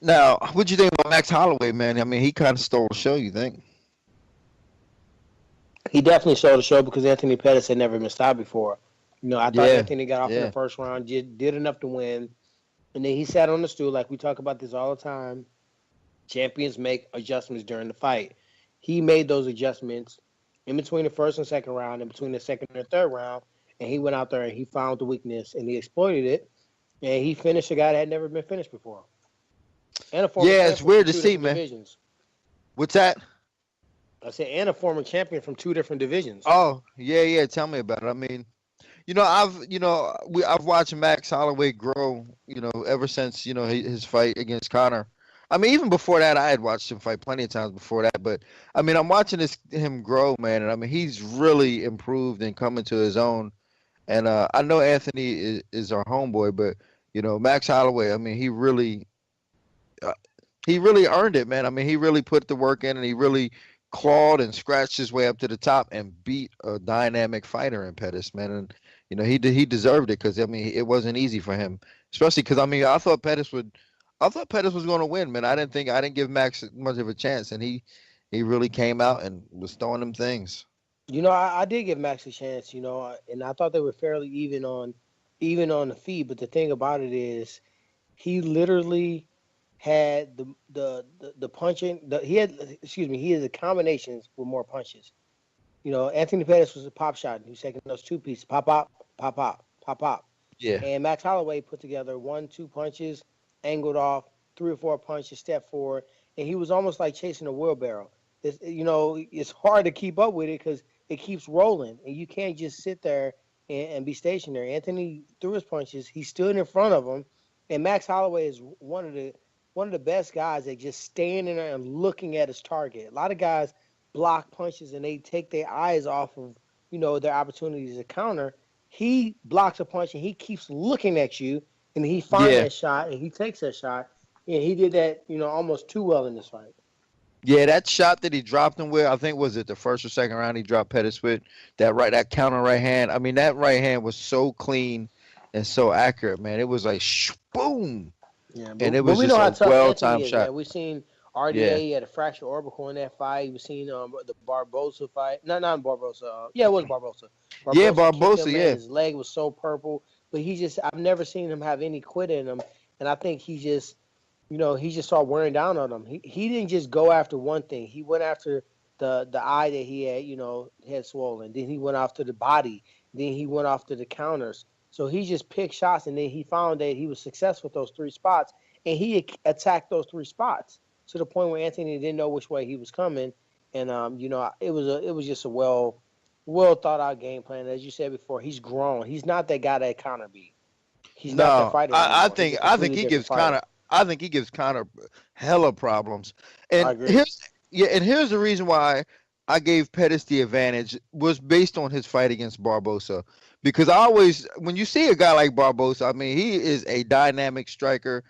Now, what'd you think about Max Holloway, man? I mean, he kind of stole the show. You think? He definitely stole the show because Anthony Pettis had never been stopped before. I thought Yeah, Anthony got off in the yeah, first round, did enough to win, and then he sat on the stool like we talk about this all the time. Champions make adjustments during the fight. He made those adjustments in between the first and second round, in between the second and third round, and he went out there and he found the weakness and he exploited it, and he finished a guy that had never been finished before, and a former yeah. It's champion weird from to two see, different man. divisions. What's that? I said, and a former champion from two different divisions. Oh, yeah, yeah. Tell me about it. I mean, I've watched Max Holloway grow. Ever since his fight against Conor. I mean, even before that, I had watched him fight plenty of times before that. But I mean, I'm watching him grow, man, and I mean, he's really improved and coming to his own. And I know Anthony is our homeboy, but Max Holloway. I mean, uh, he really earned it, man. I mean, he really put the work in, and he really clawed and scratched his way up to the top and beat a dynamic fighter in Pettis, man. And he deserved it because I mean it wasn't easy for him, especially because I mean I thought Pettis was going to win, man. I didn't give Max much of a chance, and he really came out and was throwing them things. I did give Max a chance, and I thought they were fairly even on the feet. But the thing about it is, he literally had the punching. He had, excuse me, he had the combinations with more punches. Anthony Pettis was a pop shot. He was taking those two pieces, pop pop, pop pop, pop pop, Yeah, and Max Holloway put together 1, 2 punches, angled off, 3 or 4 punches, step forward, and he was almost like chasing a wheelbarrow. It's hard to keep up with it because it keeps rolling, and you can't just sit there and be stationary. Anthony threw his punches. He stood in front of him, and Max Holloway is one of the best guys at just standing there and looking at his target. A lot of guys block punches and they take their eyes off of their opportunities to counter. He blocks a punch and he keeps looking at you, and he finds yeah, that shot and he takes that shot, and he did that almost too well in this fight. yeah. That shot that he dropped him with, I think was it the first or second round he dropped Pettis with that counter right hand. I mean, that right hand was so clean and so accurate, man. It was like boom, Yeah, and but, it but was we just know how a tough well Anthony timed is, shot. man. We've seen Yeah. RDA had a fractured orbital in that fight. We've seen the Barbosa fight. No, not Barbosa. Yeah, it was Barbosa. Yeah, Barbosa kicked Barbosa. him, man. Yeah, His leg was so purple. But I've never seen him have any quit in him. And I think he just started wearing down on him. He didn't just go after one thing. He went after the eye that he had swollen. Then he went after the body. Then he went after the counters. So he just picked shots, and then he found that he was successful with those 3 spots, and he attacked those 3 spots to the point where Anthony didn't know which way he was coming, and it was just a well thought out game plan. As you said before, he's grown. He's not that guy that Connor beat. He's not that no, fighter I anymore. He's think a I think completely he different gives fighter. Connor. I think he gives Connor hella problems. I And agree. here's the reason why I gave Pettis the advantage was based on his fight against Barbosa. Because when you see a guy like Barbosa, I mean, he is a dynamic striker.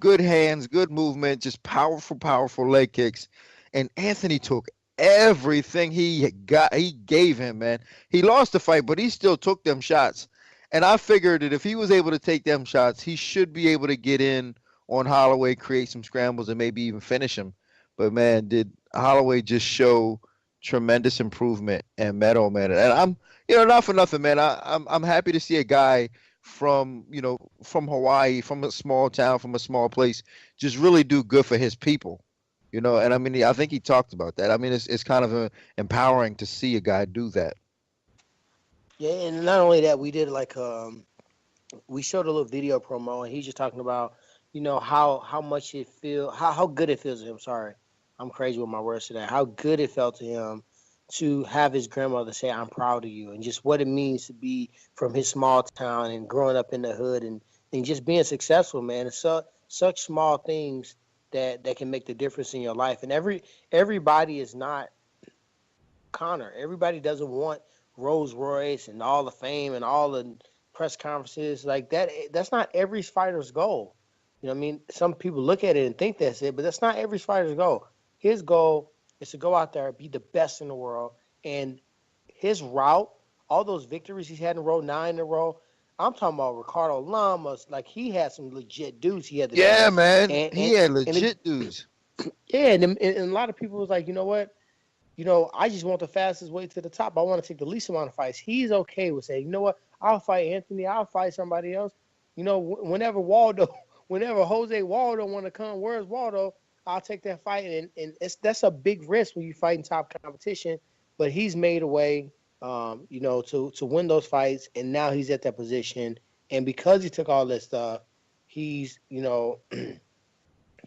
Good hands, good movement, just powerful, powerful leg kicks. And Anthony took everything he got. He gave him, man. He lost the fight, but he still took them shots. And I figured that if he was able to take them shots, he should be able to get in on Holloway, create some scrambles, and maybe even finish him. But man, did Holloway just show tremendous improvement and mettle, man? And not for nothing, man. I'm happy to see a guy from Hawaii, from a small town, from a small place, just really do good for his people. And I mean, I think he talked about that. I mean, it's kind of empowering to see a guy do that. Yeah, and not only that, we showed a little video promo, and he's just talking about how much it feel how good it feels to him. Sorry, I'm crazy with my words today. How good it felt to him to have his grandmother say, "I'm proud of you," and just what it means to be from his small town and growing up in the hood and just being successful, man. It's such small things that can make the difference in your life. And everybody is not Connor. Everybody doesn't want Rolls Royce and all the fame and all the press conferences like that. That's not every fighter's goal. You know what I mean? Some people look at it and think that's it, but that's not every fighter's goal. His goal is to go out there, be the best in the world, and his route, all those victories he's had in a row, 9 in a row. I'm talking about Ricardo Lamas. Like he had some legit dudes he had to Yeah, beat. man. He had And legit dudes. yeah, and a lot of people was like, you know what? I just want the fastest way to the top. I want to take the least amount of fights. He's okay with saying, you know what? I'll fight Anthony. I'll fight somebody else. Whenever whenever Jose Waldo want to come, where's Waldo? I'll take that fight. And that's a big risk when you fight in top competition. But he's made a way, to win those fights. And now he's at that position. And because he took all that stuff, he's,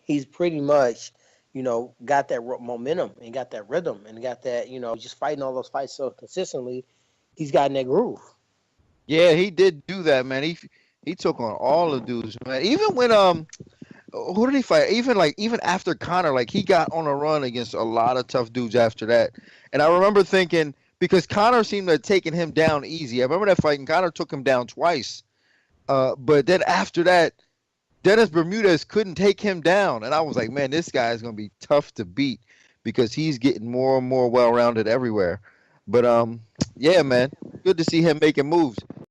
he's pretty much, got that momentum and got that rhythm and got that, just fighting all those fights so consistently, he's gotten that groove. Yeah, he did do that, man. He took on all the dudes, man. Even when who did he fight? Even after Conor, like he got on a run against a lot of tough dudes after that. And I remember thinking because Conor seemed to have taken him down easy. I remember that fight, and Conor took him down twice. But then after that, Dennis Bermudez couldn't take him down, and I was like, man, this guy is gonna be tough to beat because he's getting more and more well-rounded everywhere. But yeah, man, good to see him making moves.